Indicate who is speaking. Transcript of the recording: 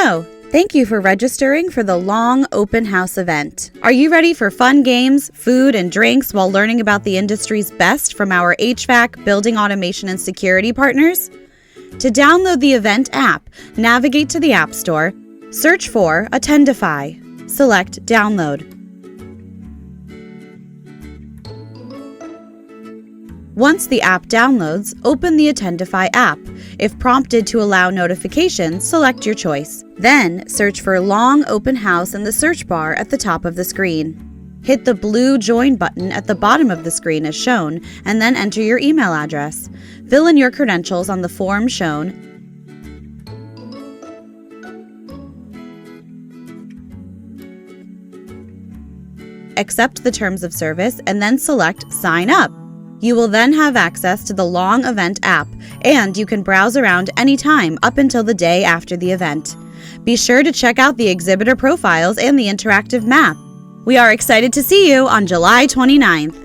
Speaker 1: Hello! Thank you for registering for the Long Open House event. Are you ready for fun games, food, and drinks while learning about the industry's best from our HVAC, building automation, and security partners? To download the event app, navigate to the App Store, search for Attendify, select Download. Once the app downloads, open the Attendify app. If prompted to allow notifications, select your choice. Then, search for Long Open House in the search bar at the top of the screen. Hit the blue Join button at the bottom of the screen as shown, and then enter your email address. Fill in your credentials on the form shown. Accept the terms of service, and then select Sign Up. You will then have access to the Long Event app, and you can browse around anytime up until the day after the event. Be sure to check out the exhibitor profiles and the interactive map. We are excited to see you on July 29th.